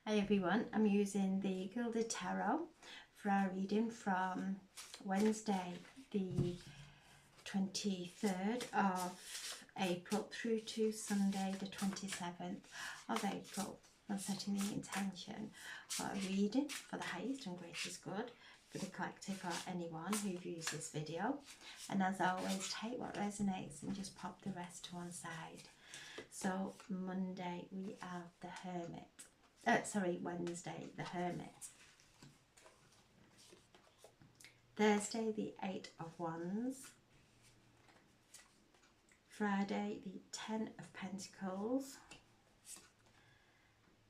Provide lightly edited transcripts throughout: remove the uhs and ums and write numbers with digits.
Hi everyone, I'm using the Gilded Tarot for our reading from Wednesday the 23rd of April through to Sunday the 27th of April. I'm setting the intention for a reading for the highest and greatest good for the collective or anyone who views this video. And as always, take what resonates and just pop the rest to one side. So Monday we have the Hermit. Wednesday, the Hermit. Thursday, the Eight of Wands. Friday, the Ten of Pentacles.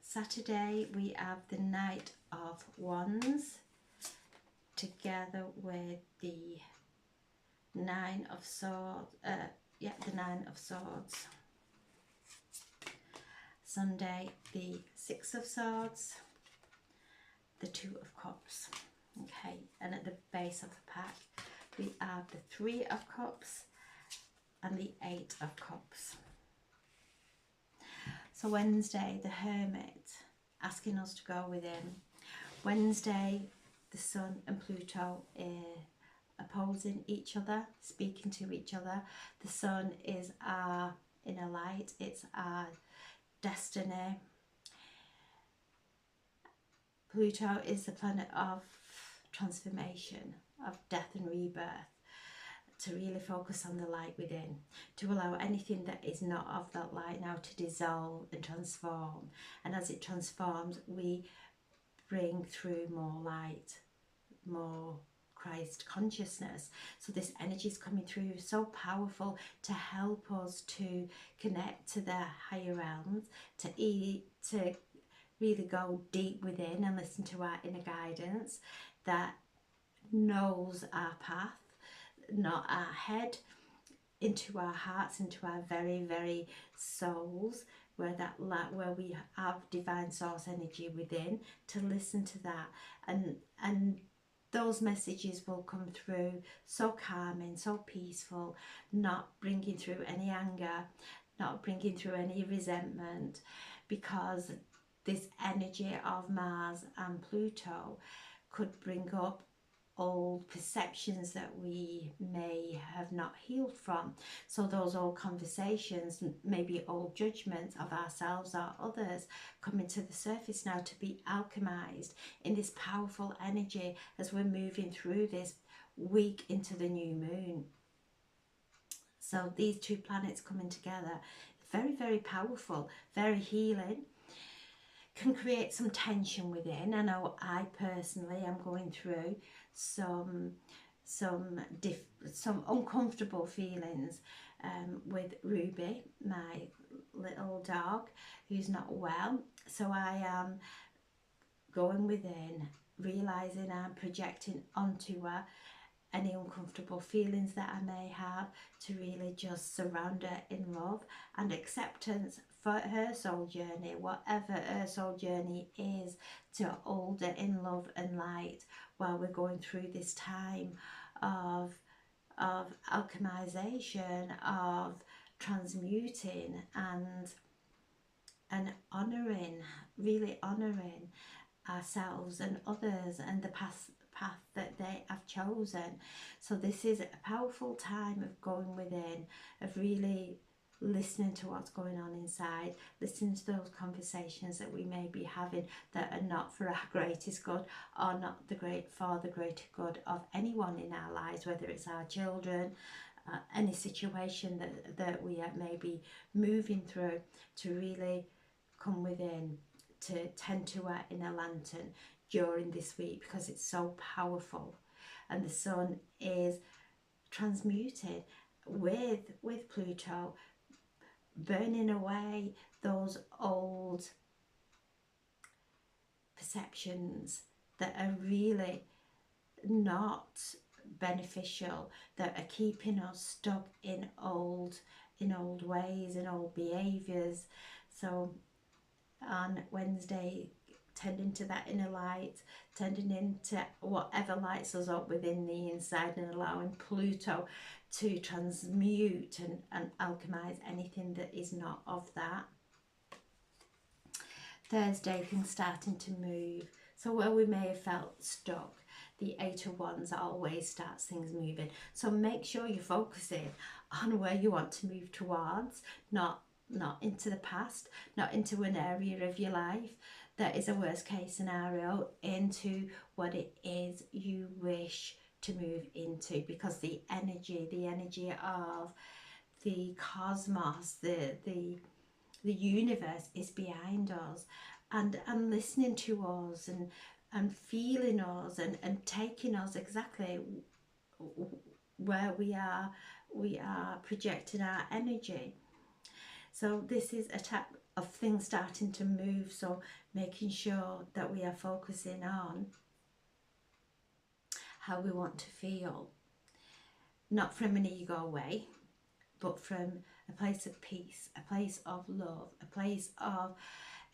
Saturday, we have the Knight of Wands, together with the Nine of Swords. The Nine of Swords. Sunday, the Six of Swords, the Two of Cups. Okay, and at the base of the pack, we have the Three of Cups and the Eight of Cups. So Wednesday, the Hermit, asking us to go within. Wednesday, the Sun and Pluto are opposing each other, speaking to each other. The Sun is our inner light, it's our destiny. Pluto is the planet of transformation, of death and rebirth, to really focus on the light within, to allow anything that is not of that light now to dissolve and transform. And as it transforms, we bring through more light, more Christ consciousness. So this energy is coming through so powerful to help us to connect to the higher realms, to really go deep within and listen to our inner guidance that knows our path, not our head, into our hearts, into our very, very souls, where we have divine source energy within, to listen to that, and those messages will come through so calming, so peaceful, not bringing through any anger, not bringing through any resentment, because this energy of Mars and Pluto could bring up old perceptions that we may have not healed from. So those old conversations, maybe old judgments of ourselves or others, coming to the surface now to be alchemized in this powerful energy as we're moving through this week into the new moon. So these two planets coming together, very, very powerful, very healing. Can create some tension within. I know I personally am going through some uncomfortable feelings with Ruby, my little dog, who's not well. So I am going within, realizing I'm projecting onto her any uncomfortable feelings that I may have, to really just surround her in love and acceptance for her soul journey, whatever her soul journey is, to hold her in love and light while we're going through this time of alchemization, of transmuting, and honouring, really honouring ourselves and others and the path that they have chosen. So this is a powerful time of going within, of really listening to what's going on inside, listening to those conversations that we may be having that are not for our greatest good, or not for the greater good of anyone in our lives, whether it's our children, any situation that we are maybe moving through, to really come within, to tend to our inner lantern during this week, because it's so powerful. And the Sun is transmuted with Pluto, burning away those old perceptions that are really not beneficial, that are keeping us stuck in old ways and old behaviours. So on Wednesday, tending to that inner light, tending into whatever lights us up within the inside, and allowing Pluto to transmute and alchemize anything that is not of that. Thursday, things starting to move. So where we may have felt stuck, the Eight of Wands always starts things moving. So make sure you're focusing on where you want to move towards, not into the past, not into an area of your life that is a worst case scenario, into what it is you wish to move into, because the energy of the cosmos, the universe is behind us, and listening to us, and feeling us, and taking us exactly where we are projecting our energy. So this is a type of thing starting to move, so making sure that we are focusing on how we want to feel, not from an ego way, but from a place of peace, a place of love, a place of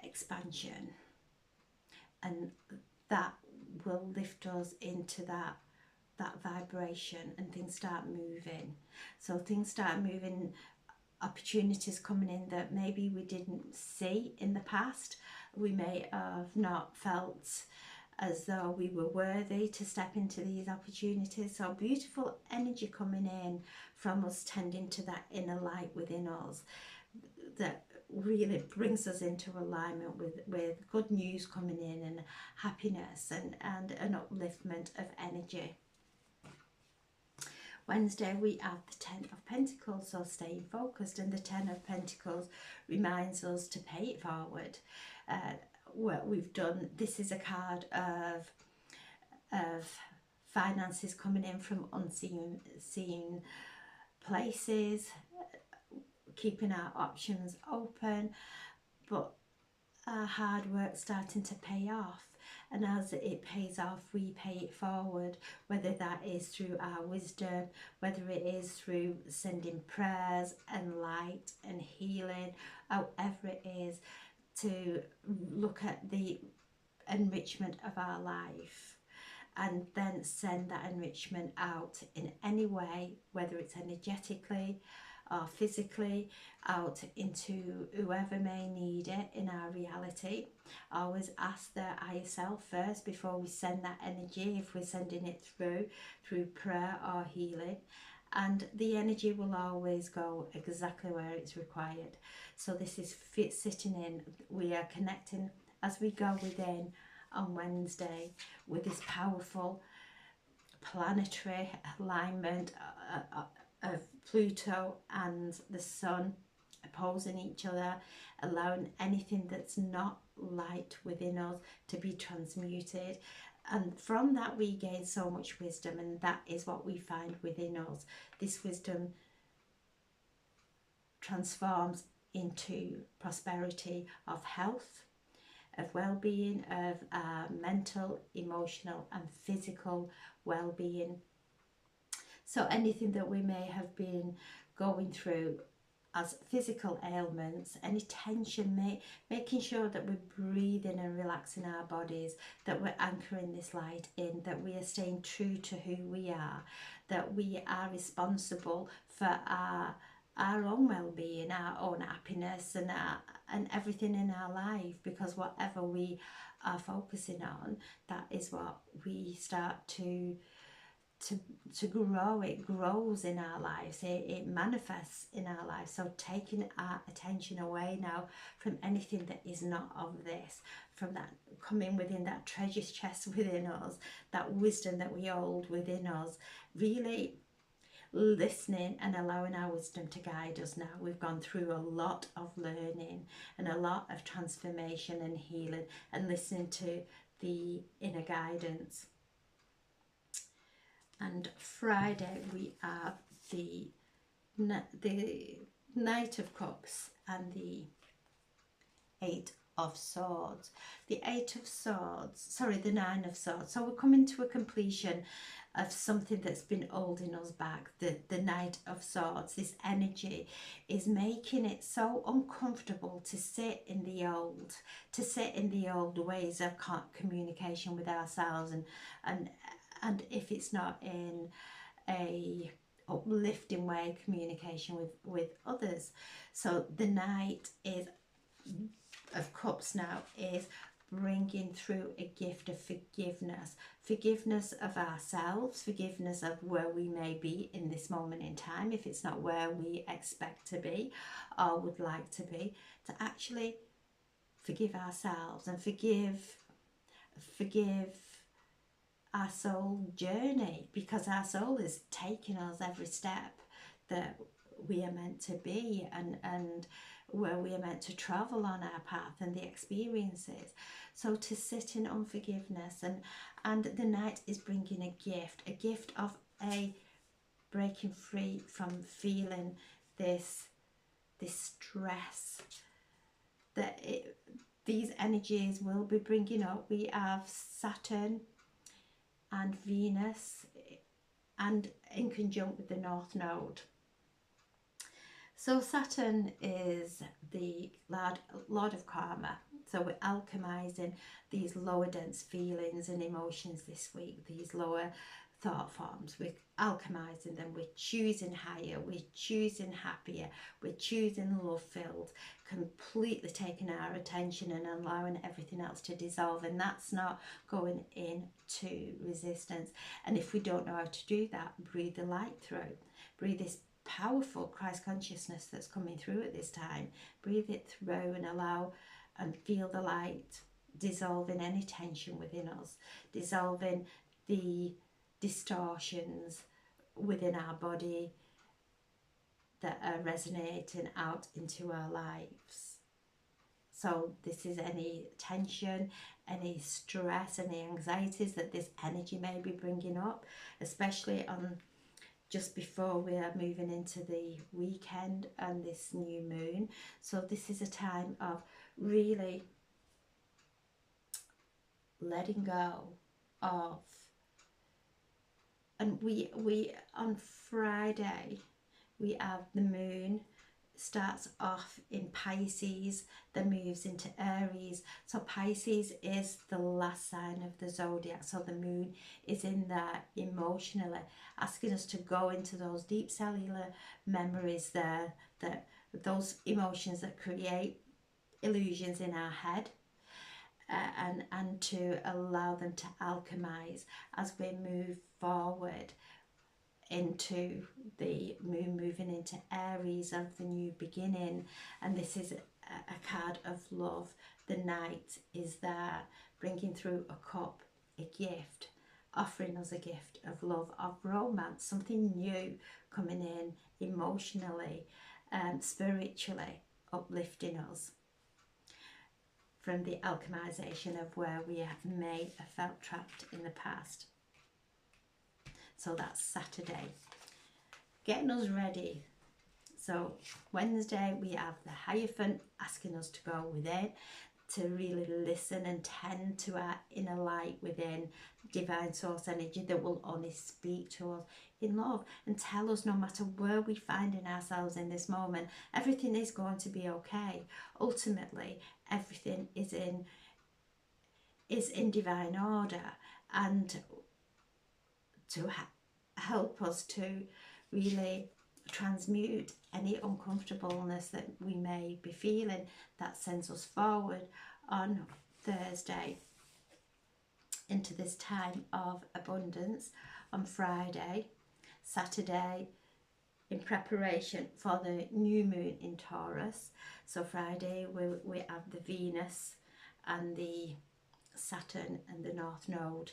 expansion, and that will lift us into that vibration, and things start moving. So things start moving, opportunities coming in that maybe we didn't see in the past. We may have not felt as though we were worthy to step into these opportunities. So beautiful energy coming in from us tending to that inner light within us, that really brings us into alignment with good news coming in, and happiness, and an upliftment of energy. Wednesday we have the Ten of Pentacles, so staying focused, and the Ten of Pentacles reminds us to pay it forward. What we've done, this is a card of finances coming in from unseen places, keeping our options open, but our hard work starting to pay off. And as it pays off, we pay it forward, whether that is through our wisdom, whether it is through sending prayers and light and healing, however it is, to look at the enrichment of our life, and then send that enrichment out in any way, whether it's energetically or physically, out into whoever may need it in our reality. Always ask the higher self first before we send that energy, if we're sending it through prayer or healing, and the energy will always go exactly where it's required. So this is sitting in, we are connecting as we go within on Wednesday with this powerful planetary alignment of Pluto and the Sun opposing each other, allowing anything that's not light within us to be transmuted. And from that we gain so much wisdom, and that is what we find within us. This wisdom transforms into prosperity of health, of well-being, of mental, emotional and physical well-being. So anything that we may have been going through as physical ailments, any tension, making sure that we're breathing and relaxing our bodies, that we're anchoring this light in, that we are staying true to who we are, that we are responsible for our own well-being, our own happiness, and everything in our life, because whatever we are focusing on, that is what we start to grow. It grows in our lives, it manifests in our lives. So taking our attention away now from anything that is not of this, from that coming within that treasure chest within us, that wisdom that we hold within us, really listening and allowing our wisdom to guide us. Now we've gone through a lot of learning and a lot of transformation and healing, and listening to the inner guidance. And Friday we have the Knight of Cups and the Eight of Swords. The Eight of Swords, sorry, the Nine of Swords. So we're coming to a completion of something that's been holding us back. The Knight of Swords, this energy is making it so uncomfortable to sit in the old ways of communication with ourselves, and if it's not in a uplifting way, communication with others. So the Knight is of Cups now is bringing through a gift of forgiveness. Forgiveness of ourselves, forgiveness of where we may be in this moment in time, if it's not where we expect to be or would like to be, to actually forgive ourselves and forgive our soul journey, because our soul is taking us every step that we are meant to be, and where we are meant to travel on our path and the experiences. So to sit in unforgiveness, and the Knight is bringing a gift of a breaking free from feeling this stress that these energies will be bringing up. We have Saturn and Venus, and in conjunct with the North Node. So Saturn is the Lord of Karma. So we're alchemizing these lower dense feelings and emotions this week, these lower thought forms. We're alchemizing them, we're choosing higher, we're choosing happier, we're choosing love filled, completely taking our attention and allowing everything else to dissolve. And that's not going into resistance. And if we don't know how to do that, breathe the light through, breathe this powerful Christ consciousness that's coming through at this time. Breathe it through and allow and feel the light dissolving any tension within us, dissolving the distortions within our body that are resonating out into our lives. So this is any tension, any stress, any anxieties that this energy may be bringing up, especially on just before we are moving into the weekend and this new moon. So this is a time of really letting go of, and we on Friday we have the moon starts off in Pisces, then moves into Aries. So Pisces is the last sign of the zodiac, so the moon is in there emotionally, asking us to go into those deep cellular memories there, that those emotions that create illusions in our head, and to allow them to alchemize as we move forward into the moon moving into Aries of the new beginning. And this is a card of love. The Knight is there bringing through a cup, a gift, offering us a gift of love, of romance, something new coming in emotionally, spiritually, uplifting us from the alchemization of where we may have felt trapped in the past. So that's Saturday, getting us ready. So Wednesday we have the Hierophant asking us to go within, to really listen and tend to our inner light within, divine source energy that will only speak to us in love and tell us no matter where we find in ourselves in this moment, everything is going to be okay. Ultimately, everything is in divine order, and to help us to really transmute any uncomfortableness that we may be feeling, that sends us forward on Thursday into this time of abundance. On Friday, Saturday, in preparation for the new moon in Taurus. So Friday we have the Venus and the Saturn and the North Node.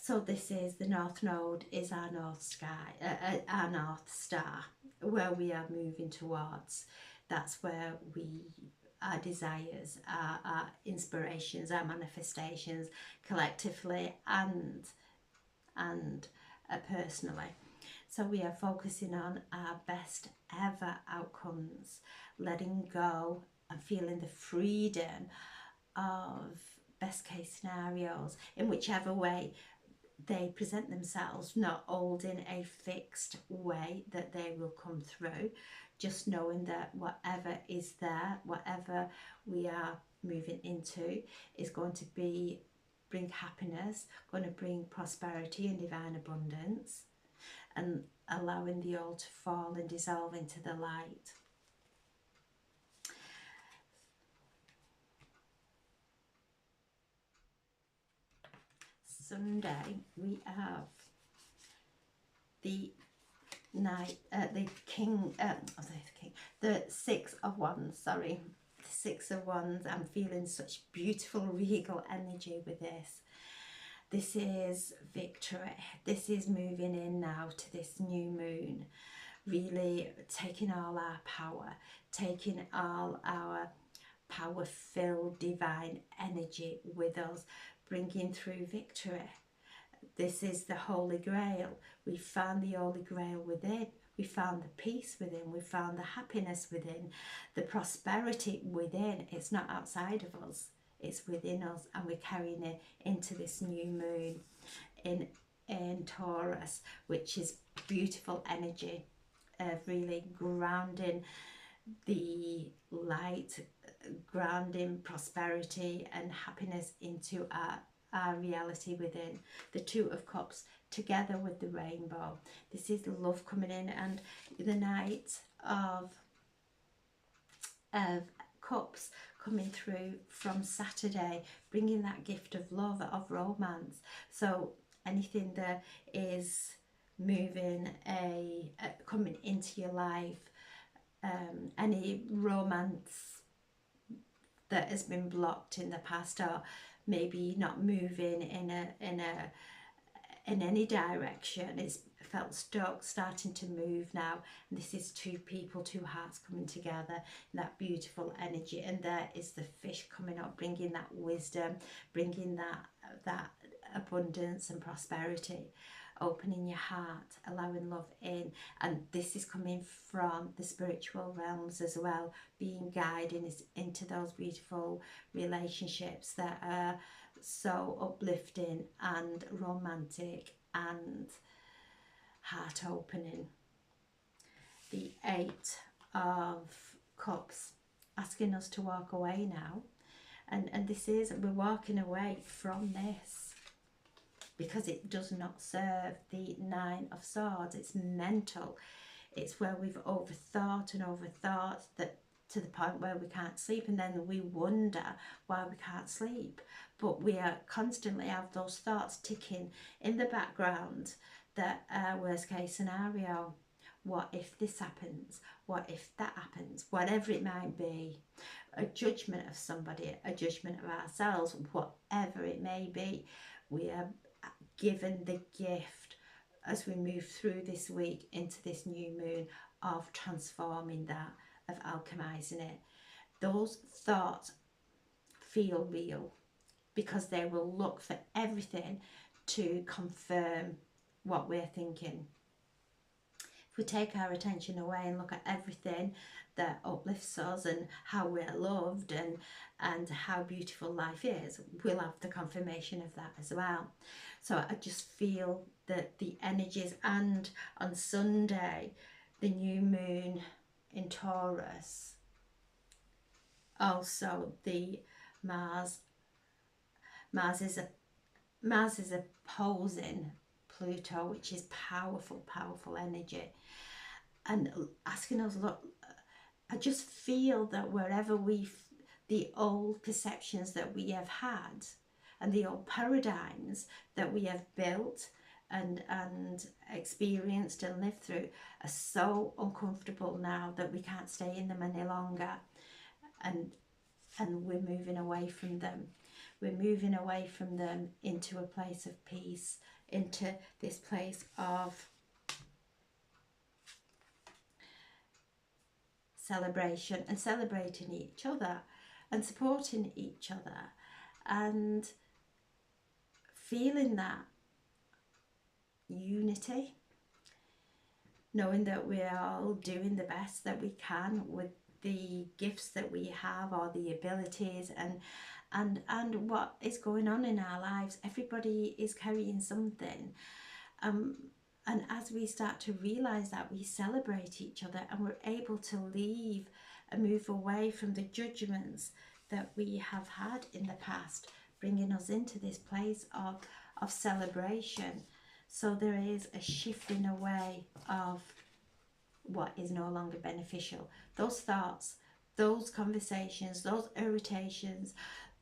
So this is the North Node is our North Star, where we are moving towards. That's where our desires, our inspirations, our manifestations, collectively and personally. So we are focusing on our best ever outcomes, letting go and feeling the freedom of best case scenarios in whichever way they present themselves, not holding a fixed way that they will come through, just knowing that whatever is there, whatever we are moving into, is going to bring happiness, going to bring prosperity and divine abundance, and allowing the all to fall and dissolve into the light. Sunday we have the the Six of Wands, sorry. The Six of Wands. I'm feeling such beautiful regal energy with this. This is victory. This is moving in now to this new moon. Really taking all our power, taking all our power-filled divine energy with us, bringing through victory. This is the Holy Grail. We found the Holy Grail within. We found the peace within. We found the happiness within. The prosperity within. It's not outside of us. It's within us. And we're carrying it into this new moon in Taurus, which is beautiful energy of really grounding the light, grounding prosperity and happiness into our reality within. The Two of Cups together with the rainbow. This is love coming in, and the Knight of Cups coming through from Saturday, bringing that gift of love, of romance. So anything that is moving coming into your life, any romance that has been blocked in the past, or maybe not moving in any direction, it's felt stuck, starting to move now. And this is two people, two hearts coming together in that beautiful energy. And there is the fish coming up, bringing that wisdom, bringing that abundance and prosperity, opening your heart, allowing love in. And this is coming from the spiritual realms as well, being guided into those beautiful relationships that are so uplifting and romantic and heart opening. The Eight of Cups, asking us to walk away now. And this is, we're walking away from this because it does not serve. The Nine of Swords, it's mental. It's where we've overthought and overthought, that to the point where we can't sleep, and then we wonder why we can't sleep. But we are constantly have those thoughts ticking in the background, that worst case scenario. What if this happens? What if that happens? Whatever it might be, a judgment of somebody, a judgment of ourselves, whatever it may be, we are given the gift as we move through this week into this new moon of transforming that, of alchemizing it. Those thoughts feel real because they will look for everything to confirm what we're thinking. If we take our attention away and look at everything that uplifts us and how we're loved and how beautiful life is, we'll have the confirmation of that as well. So I just feel that the energies, and on Sunday, the new moon in Taurus, also the Mars is opposing Pluto, which is powerful energy, and asking us, look, I just feel that wherever the old perceptions that we have had and the old paradigms that we have built and experienced and lived through are so uncomfortable now that we can't stay in them any longer, and we're moving away from them. We're moving away from them into a place of peace, into this place of celebration, and celebrating each other and supporting each other and feeling that unity, knowing that we're all doing the best that we can with the gifts that we have, or the abilities, and what is going on in our lives. Everybody is carrying something, and as we start to realize that, we celebrate each other, and we're able to leave and move away from the judgments that we have had in the past, bringing us into this place of celebration. So there is a shifting away of what is no longer beneficial. Those thoughts, those conversations, those irritations,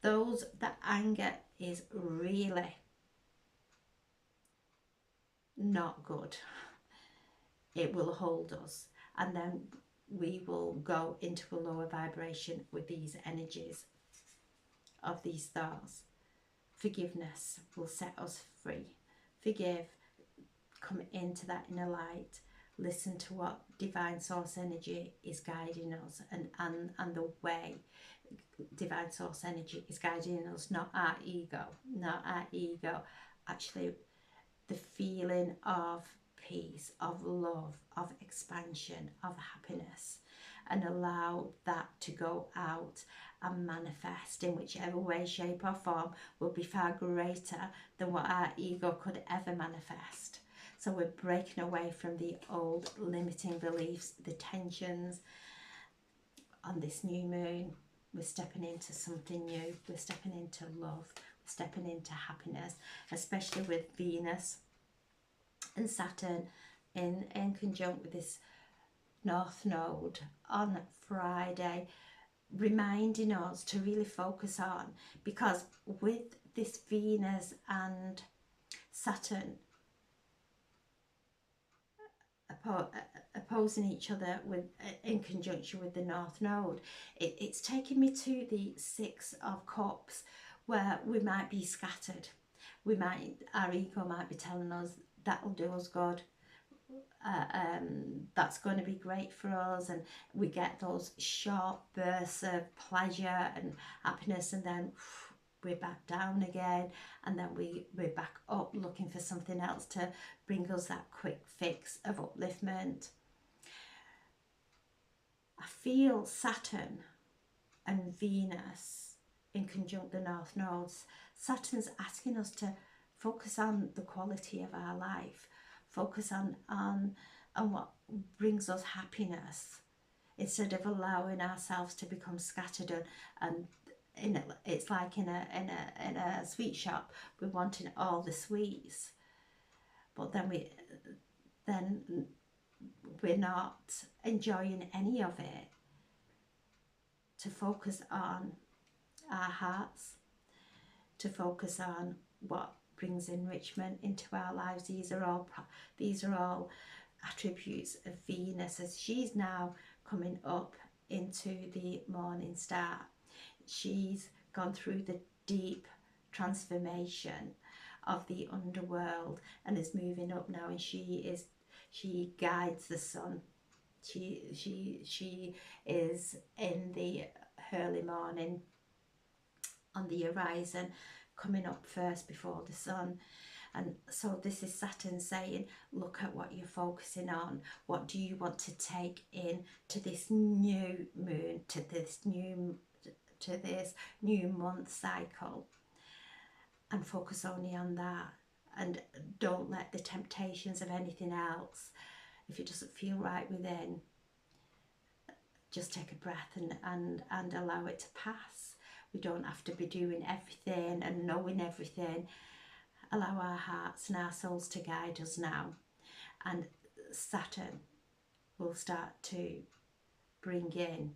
that anger is really not good, it will hold us, and then we will go into a lower vibration with these energies of these thoughts. Forgiveness will set us free. Forgive, come into that inner light, listen to what divine source energy is guiding us, and the way divine source energy is guiding us, not our ego, actually the feeling of peace, of love, of expansion, of happiness, and allow that to go out and manifest in whichever way, shape or form will be far greater than what our ego could ever manifest. So we're breaking away from the old limiting beliefs, the tensions. On this new moon, we're stepping into something new. We're stepping into love. We're stepping into happiness, especially with Venus and Saturn in conjunct with this North Node on Friday, reminding us to really focus on, because with this Venus and Saturn opposing each other with in conjunction with the North Node, it's taken me to the Six of Cups, where we might be scattered. Our ego might be telling us that'll do us good, that's going to be great for us, and we get those short bursts of pleasure and happiness, and then we're back down again, and then we're back up looking for something else to bring us that quick fix of upliftment. I feel Saturn and Venus in conjunct the North Nodes. Saturn's asking us to focus on the quality of our life, focus on what brings us happiness, instead of allowing ourselves to become scattered and it's like in a sweet shop, we're wanting all the sweets, but then we're not enjoying any of it. To focus on our hearts, to focus on what brings enrichment into our lives. These are all attributes of Venus, as she's now coming up into the morning star. She's gone through the deep transformation of the underworld and is moving up now, and she guides the sun. She is in the early morning on the horizon, coming up first before the sun. And so this is Saturn saying, look at what you're focusing on. What do you want to take in to this new moon, to this new month cycle, and focus only on that, and don't let the temptations of anything else, if it doesn't feel right within, just take a breath and allow it to pass. We don't have to be doing everything and knowing everything. Allow our hearts and our souls to guide us now, and Saturn will start to bring in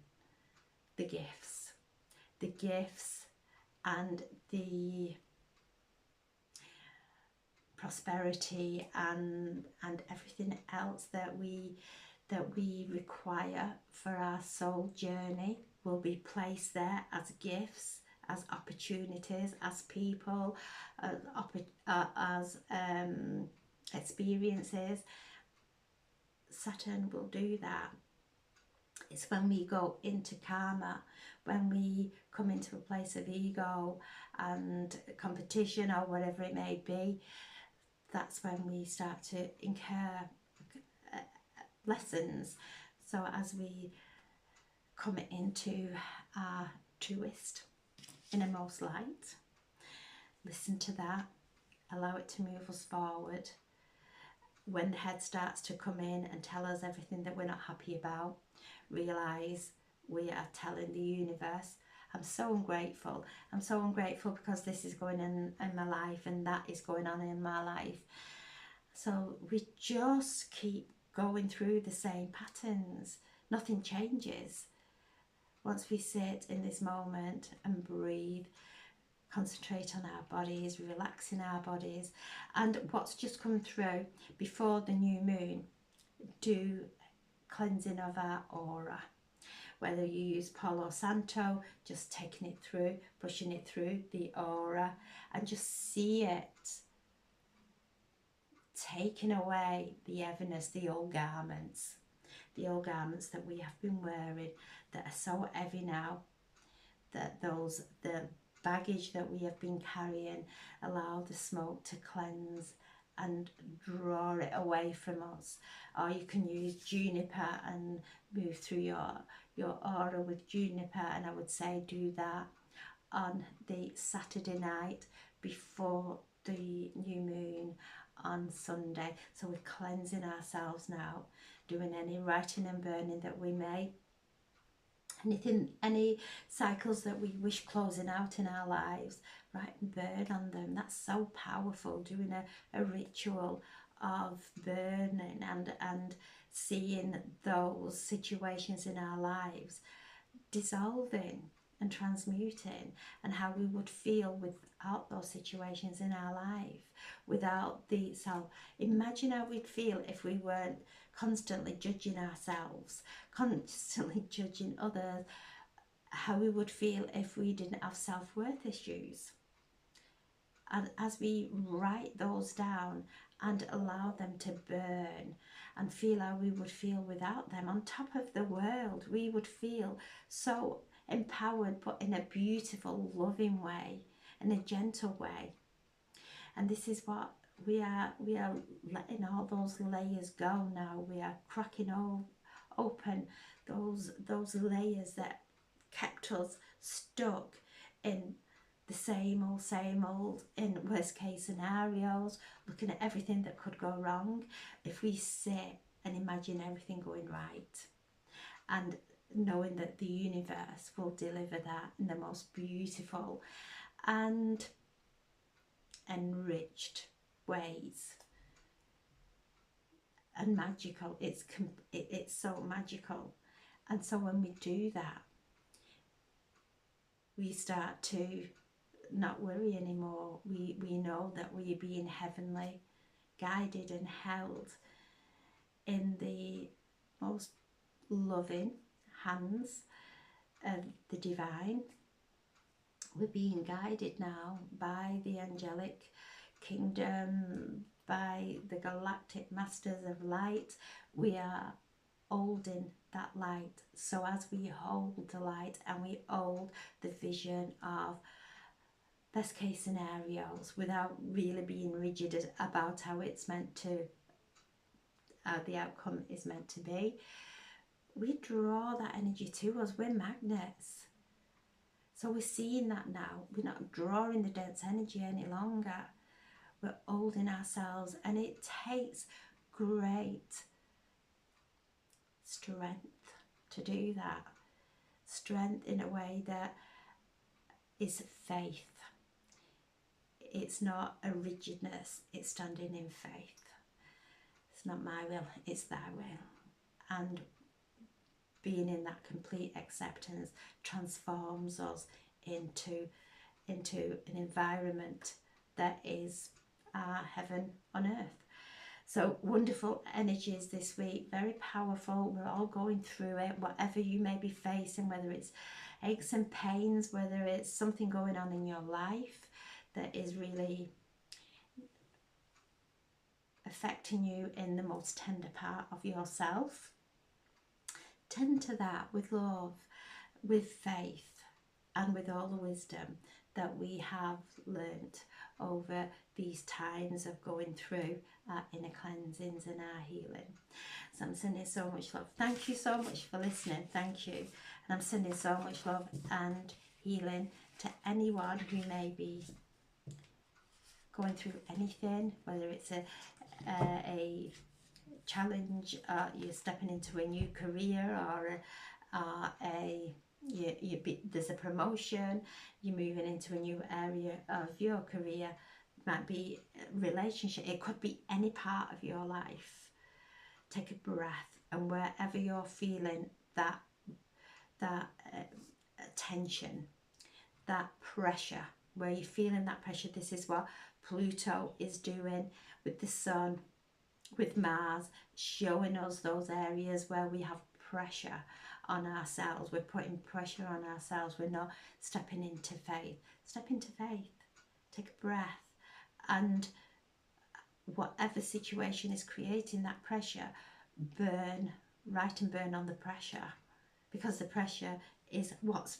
the gifts and the prosperity and everything else that we require for our soul journey will be placed there as gifts, as opportunities, as people, as experiences. Saturn will do that. It's when we go into karma, when we come into a place of ego and competition or whatever it may be, that's when we start to incur lessons. So as we come into our truest, innermost light, listen to that, allow it to move us forward. When the head starts to come in and tell us everything that we're not happy about, realise we are telling the universe, I'm so ungrateful. I'm so ungrateful because this is going on in my life and that is going on in my life. So we just keep going through the same patterns. Nothing changes. Once we sit in this moment and breathe, concentrate on our bodies, relaxing our bodies. And what's just come through before the new moon, do cleansing of our aura. Whether you use Palo Santo, just taking it through, pushing it through the aura, and just see it taking away the heaviness, the old garments that we have been wearing that are so heavy now, that the baggage that we have been carrying, allow the smoke to cleanse and draw it away from us. Or you can use juniper and move through your aura with juniper, and I would say do that on the Saturday night before the new moon on Sunday. So we're cleansing ourselves now, doing any writing and burning that we may, any cycles that we wish closing out in our lives, write and burn on them. That's so powerful, doing a ritual of burning and seeing those situations in our lives dissolving and transmuting, and how we would feel without those situations in our life, without the self. Imagine how we'd feel if we weren't constantly judging ourselves, constantly judging others, how we would feel if we didn't have self-worth issues. And as we write those down and allow them to burn and feel how we would feel without them, on top of the world, we would feel so empowered, but in a beautiful, loving way, in a gentle way. And this is what we are letting all those layers go now. We are cracking open those layers that kept us stuck in the same old, in worst case scenarios, looking at everything that could go wrong. If we sit and imagine everything going right, and knowing that the universe will deliver that in the most beautiful and enriched ways, and magical. It's so magical. And so when we do that, we start to not worry anymore. We know that we are being heavenly guided and held in the most loving hands of the divine. We're being guided now by the angelic kingdom, by the galactic masters of light. We are holding that light. So as we hold the light and we hold the vision of best case scenarios without really being rigid about how it's meant to, the outcome is meant to be, we draw that energy to us. We're magnets. So we're seeing that now. We're not drawing the dense energy any longer. We're holding ourselves, and it takes great strength to do that. Strength in a way that is faith. It's not a rigidness, it's standing in faith. It's not my will, it's thy will. And being in that complete acceptance transforms us into an environment that is heaven on earth. So wonderful energies this week, very powerful. We're all going through it, whatever you may be facing, whether it's aches and pains, whether it's something going on in your life that is really affecting you in the most tender part of yourself. Tend to that with love, with faith, and with all the wisdom that we have learnt over these times of going through our inner cleansings and our healing. So I'm sending so much love. Thank you so much for listening. Thank you. And I'm sending so much love and healing to anyone who may be going through anything, whether it's a challenge, you're stepping into a new career, or there's a promotion, you're moving into a new area of your career. It might be a relationship, it could be any part of your life. Take a breath, and wherever you're feeling that tension, that pressure where you're feeling that pressure. This is what Pluto is doing with the Sun, with Mars, showing us those areas where we have pressure on ourselves. We're putting pressure on ourselves. We're not stepping into faith. Step into faith. Take a breath. And whatever situation is creating that pressure, burn, write and burn on the pressure, because the pressure is what's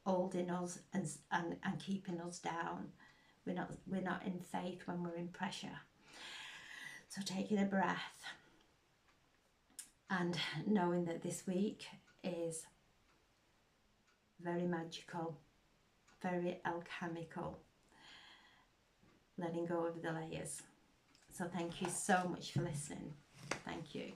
holding us and keeping us down. We're not in faith when we're in pressure. So taking a breath and knowing that this week is very magical, very alchemical, letting go of the layers. So thank you so much for listening. Thank you.